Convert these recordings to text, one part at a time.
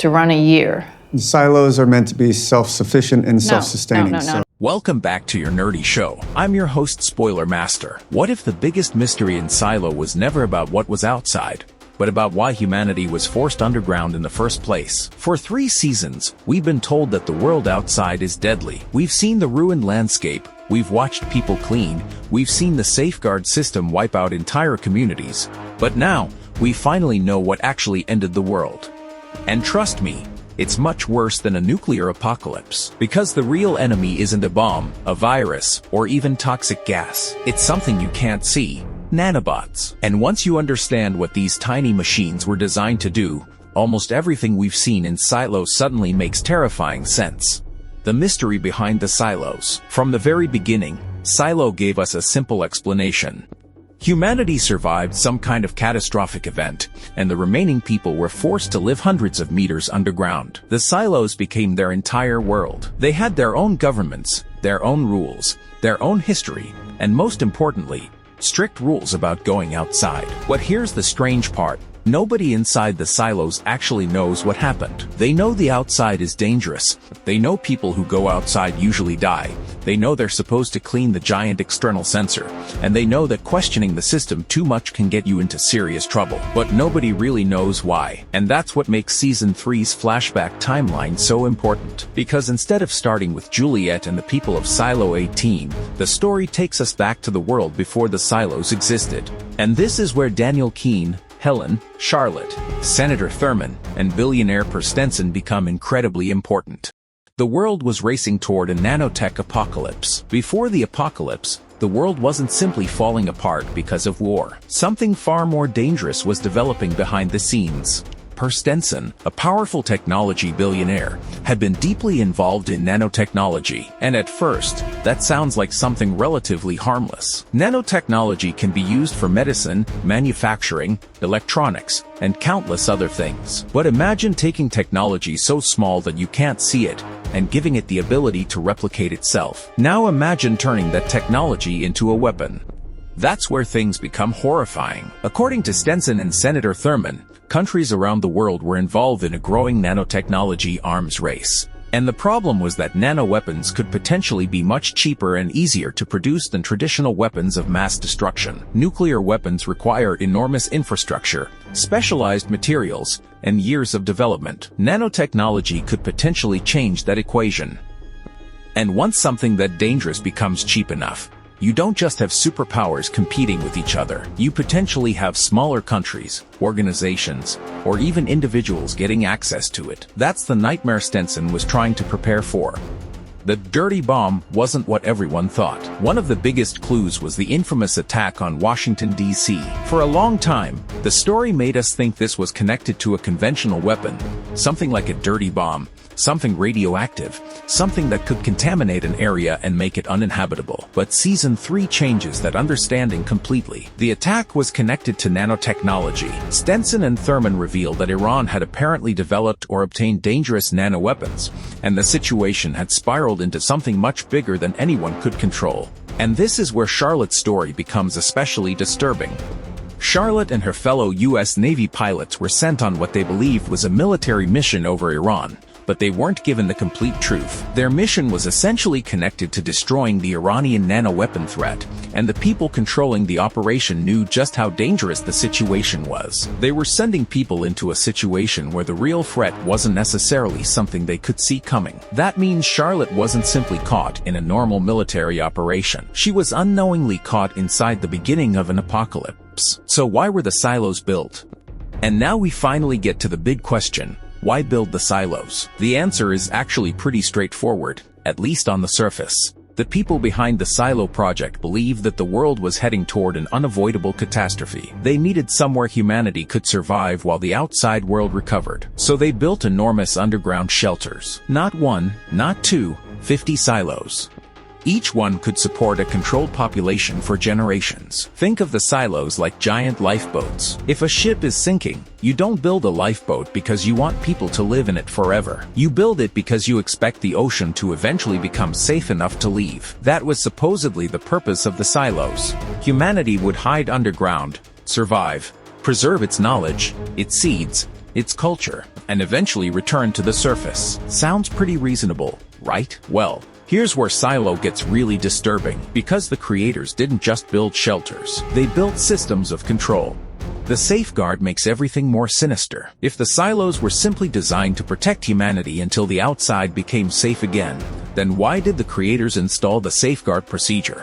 to run a year. Silos are meant to be self-sufficient and self-sustaining. No. Welcome back to your nerdy show. I'm your host, Spoiler Master. What if the biggest mystery in Silo was never about what was outside, but about why humanity was forced underground in the first place? For 3 seasons, we've been told that the world outside is deadly. We've seen the ruined landscape, we've watched people clean, we've seen the safeguard system wipe out entire communities. But now, we finally know what actually ended the world. And trust me, it's much worse than a nuclear apocalypse. Because the real enemy isn't a bomb, a virus, or even toxic gas. It's something you can't see. Nanobots. And once you understand what these tiny machines were designed to do, almost everything we've seen in silos suddenly makes terrifying sense. The mystery behind the silos. From the very beginning, Silo gave us a simple explanation. Humanity survived some kind of catastrophic event, and the remaining people were forced to live hundreds of meters underground. The silos became their entire world. They had their own governments, their own rules, their own history, and most importantly, strict rules about going outside. But here's the strange part. Nobody inside the silos actually knows what happened. They know the outside is dangerous. They know people who go outside usually die. They know they're supposed to clean the giant external sensor. And they know that questioning the system too much can get you into serious trouble. But nobody really knows why. And that's what makes Season 3's flashback timeline so important. Because instead of starting with Juliet and the people of Silo 18, the story takes us back to the world before the silos existed. And this is where Daniel Keene, Helen, Charlotte, Senator Thurman, and billionaire Per Stenson become incredibly important. The world was racing toward a nanotech apocalypse. Before the apocalypse, the world wasn't simply falling apart because of war. Something far more dangerous was developing behind the scenes. Per Stenson, a powerful technology billionaire, had been deeply involved in nanotechnology, and at first, that sounds like something relatively harmless. Nanotechnology can be used for medicine, manufacturing, electronics, and countless other things. But imagine taking technology so small that you can't see it, and giving it the ability to replicate itself. Now imagine turning that technology into a weapon. That's where things become horrifying. According to Stenson and Senator Thurman, countries around the world were involved in a growing nanotechnology arms race. And the problem was that nanoweapons could potentially be much cheaper and easier to produce than traditional weapons of mass destruction. Nuclear weapons require enormous infrastructure, specialized materials, and years of development. Nanotechnology could potentially change that equation. And once something that dangerous becomes cheap enough, you don't just have superpowers competing with each other. You potentially have smaller countries, organizations, or even individuals getting access to it. That's the nightmare Stenson was trying to prepare for. The dirty bomb wasn't what everyone thought. One of the biggest clues was the infamous attack on Washington, D.C. For a long time, the story made us think this was connected to a conventional weapon, something like a dirty bomb, something radioactive, something that could contaminate an area and make it uninhabitable. But Season 3 changes that understanding completely. The attack was connected to nanotechnology. Stenson and Thurman revealed that Iran had apparently developed or obtained dangerous nanoweapons, and the situation had spiraled into something much bigger than anyone could control. And this is where Charlotte's story becomes especially disturbing. Charlotte and her fellow U.S. Navy pilots were sent on what they believed was a military mission over Iran, but they weren't given the complete truth. Their mission was essentially connected to destroying the Iranian nanoweapon threat, and the people controlling the operation knew just how dangerous the situation was. They were sending people into a situation where the real threat wasn't necessarily something they could see coming. That means Charlotte wasn't simply caught in a normal military operation. She was unknowingly caught inside the beginning of an apocalypse. So why were the silos built? And now we finally get to the big question. Why build the silos? The answer is actually pretty straightforward, at least on the surface. The people behind the Silo project believed that the world was heading toward an unavoidable catastrophe. They needed somewhere humanity could survive while the outside world recovered. So they built enormous underground shelters. Not one, not two, 50 silos. Each one could support a controlled population for generations. Think of the silos like giant lifeboats. If a ship is sinking, you don't build a lifeboat because you want people to live in it forever. You build it because you expect the ocean to eventually become safe enough to leave. That was supposedly the purpose of the silos. Humanity would hide underground, survive, preserve its knowledge, its seeds, its culture, and eventually return to the surface. Sounds pretty reasonable, right? Well, here's where Silo gets really disturbing, because the creators didn't just build shelters, they built systems of control. The safeguard makes everything more sinister. If the silos were simply designed to protect humanity until the outside became safe again, then why did the creators install the safeguard procedure?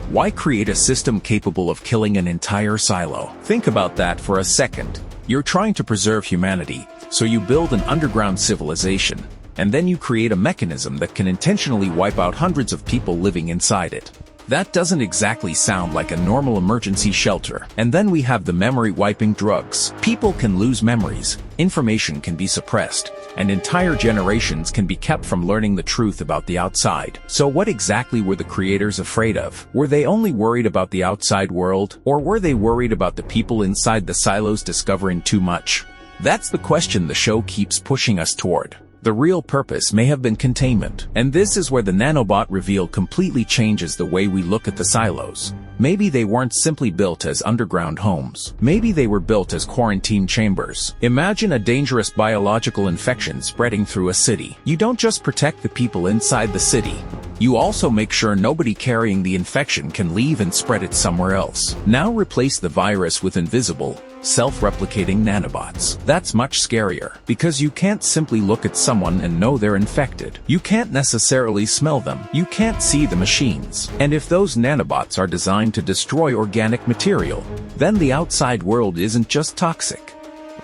Why create a system capable of killing an entire silo? Think about that for a second. You're trying to preserve humanity, so you build an underground civilization, and then you create a mechanism that can intentionally wipe out hundreds of people living inside it. That doesn't exactly sound like a normal emergency shelter. And then we have the memory-wiping drugs. People can lose memories, information can be suppressed, and entire generations can be kept from learning the truth about the outside. So what exactly were the creators afraid of? Were they only worried about the outside world, or were they worried about the people inside the silos discovering too much? That's the question the show keeps pushing us toward. The real purpose may have been containment, and this is where the nanobot reveal completely changes the way we look at the silos. Maybe they weren't simply built as underground homes. Maybe they were built as quarantine chambers. Imagine a dangerous biological infection spreading through a city. You don't just protect the people inside the city. You also make sure nobody carrying the infection can leave and spread it somewhere else. Now replace the virus with invisible, self-replicating nanobots. That's much scarier, because you can't simply look at someone and know they're infected. You can't necessarily smell them. You can't see the machines. And if those nanobots are designed to destroy organic material, then the outside world isn't just toxic.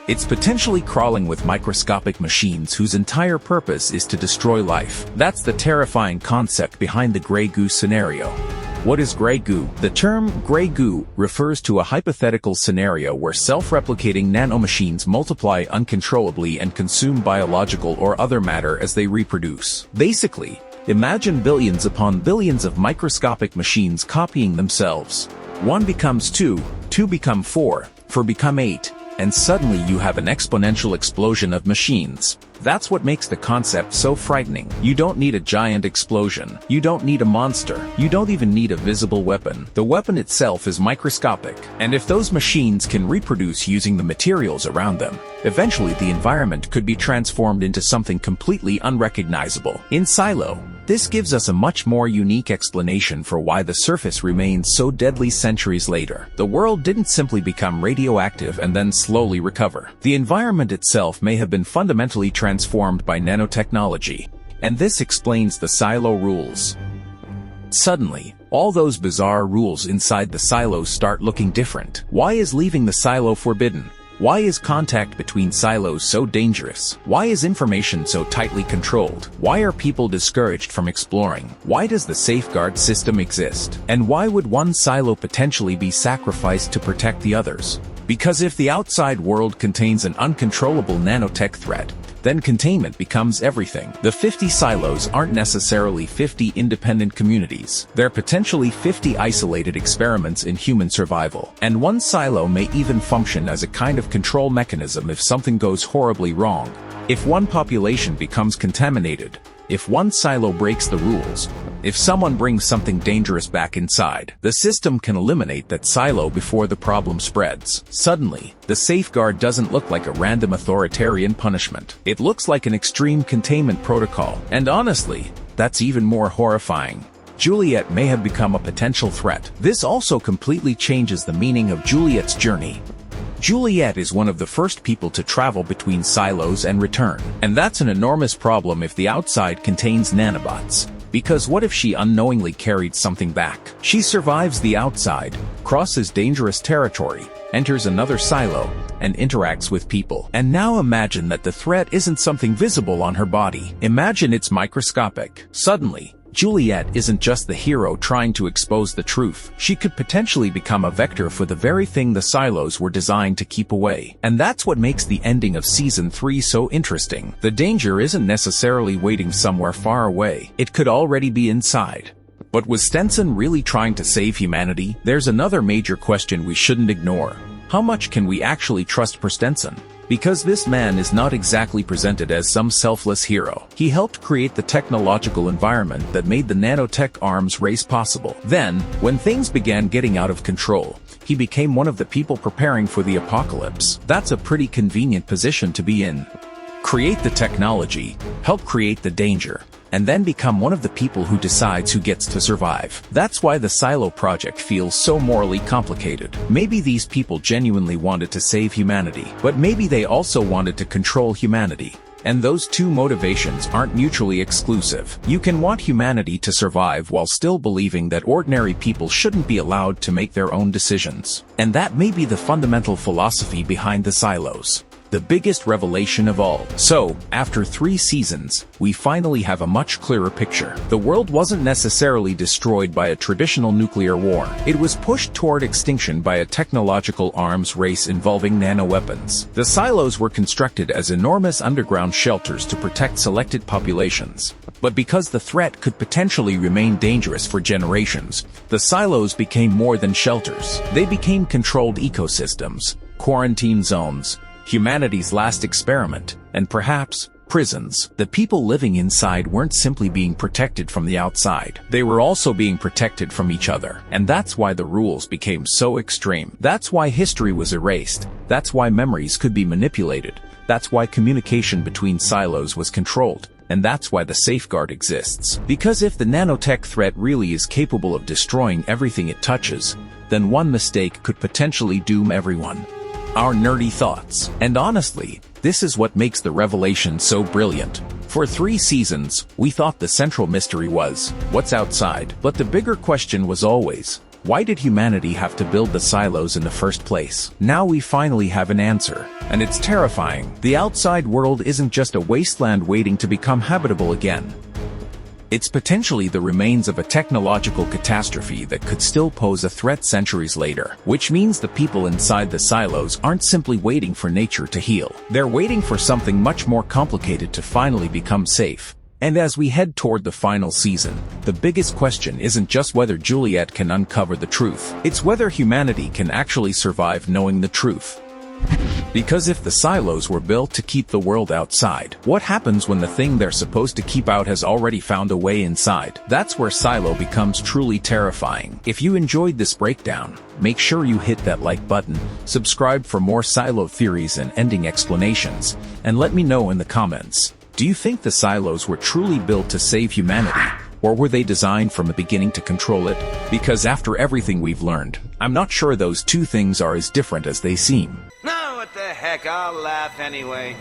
It's potentially crawling with microscopic machines whose entire purpose is to destroy life. That's the terrifying concept behind the gray goo scenario. What is gray goo? The term gray goo refers to a hypothetical scenario where self-replicating nanomachines multiply uncontrollably and consume biological or other matter as they reproduce. Basically, imagine billions upon billions of microscopic machines copying themselves. 1 becomes 2, 2 become 4, 4 become 8, and suddenly you have an exponential explosion of machines. That's what makes the concept so frightening. You don't need a giant explosion. You don't need a monster. You don't even need a visible weapon. The weapon itself is microscopic. And if those machines can reproduce using the materials around them, eventually the environment could be transformed into something completely unrecognizable. In Silo, this gives us a much more unique explanation for why the surface remains so deadly centuries later. The world didn't simply become radioactive and then slowly recover. The environment itself may have been fundamentally transformed by nanotechnology, and this explains the silo rules. Suddenly, all those bizarre rules inside the silos start looking different. Why is leaving the silo forbidden? Why is contact between silos so dangerous? Why is information so tightly controlled? Why are people discouraged from exploring? Why does the safeguard system exist? And why would one silo potentially be sacrificed to protect the others? Because if the outside world contains an uncontrollable nanotech threat, then containment becomes everything. The 50 silos aren't necessarily 50 independent communities. They're potentially 50 isolated experiments in human survival. And one silo may even function as a kind of control mechanism if something goes horribly wrong. If one population becomes contaminated, if one silo breaks the rules, if someone brings something dangerous back inside, the system can eliminate that silo before the problem spreads. Suddenly, the safeguard doesn't look like a random authoritarian punishment. It looks like an extreme containment protocol. And honestly, that's even more horrifying. Juliet may have become a potential threat. This also completely changes the meaning of Juliet's journey. Juliet is one of the first people to travel between silos and return. And that's an enormous problem if the outside contains nanobots. Because what if she unknowingly carried something back? She survives the outside, crosses dangerous territory, enters another silo, and interacts with people. And now imagine that the threat isn't something visible on her body. Imagine it's microscopic. Suddenly, Juliet isn't just the hero trying to expose the truth. She could potentially become a vector for the very thing the silos were designed to keep away. And that's what makes the ending of Season 3 so interesting. The danger isn't necessarily waiting somewhere far away. It could already be inside. But was Stenson really trying to save humanity? There's another major question we shouldn't ignore. How much can we actually trust Stenson? Because this man is not exactly presented as some selfless hero. He helped create the technological environment that made the nanotech arms race possible. Then, when things began getting out of control, he became one of the people preparing for the apocalypse. That's a pretty convenient position to be in. Create the technology, help create the danger, and then become one of the people who decides who gets to survive. That's why the Silo project feels so morally complicated. Maybe these people genuinely wanted to save humanity, but maybe they also wanted to control humanity. And those two motivations aren't mutually exclusive. You can want humanity to survive while still believing that ordinary people shouldn't be allowed to make their own decisions. And that may be the fundamental philosophy behind the silos. The biggest revelation of all. So, after 3 seasons, we finally have a much clearer picture. The world wasn't necessarily destroyed by a traditional nuclear war. It was pushed toward extinction by a technological arms race involving nanoweapons. The silos were constructed as enormous underground shelters to protect selected populations. But because the threat could potentially remain dangerous for generations, the silos became more than shelters. They became controlled ecosystems, quarantine zones, humanity's last experiment, and perhaps, prisons. The people living inside weren't simply being protected from the outside. They were also being protected from each other. And that's why the rules became so extreme. That's why history was erased. That's why memories could be manipulated. That's why communication between silos was controlled. And that's why the safeguard exists. Because if the nanotech threat really is capable of destroying everything it touches, then one mistake could potentially doom everyone. Our nerdy thoughts. And honestly, this is what makes the revelation so brilliant. For 3 seasons, we thought the central mystery was, what's outside? But the bigger question was always, why did humanity have to build the silos in the first place? Now we finally have an answer. And it's terrifying. The outside world isn't just a wasteland waiting to become habitable again. It's potentially the remains of a technological catastrophe that could still pose a threat centuries later, which means the people inside the silos aren't simply waiting for nature to heal. They're waiting for something much more complicated to finally become safe. And as we head toward the final season, the biggest question isn't just whether Juliet can uncover the truth. It's whether humanity can actually survive knowing the truth. Because if the silos were built to keep the world outside, what happens when the thing they're supposed to keep out has already found a way inside? That's where Silo becomes truly terrifying. If you enjoyed this breakdown, make sure you hit that like button, subscribe for more Silo theories and ending explanations, and let me know in the comments. Do you think the silos were truly built to save humanity? Or were they designed from the beginning to control it? Because after everything we've learned, I'm not sure those two things are as different as they seem. No, what the heck, I'll laugh anyway.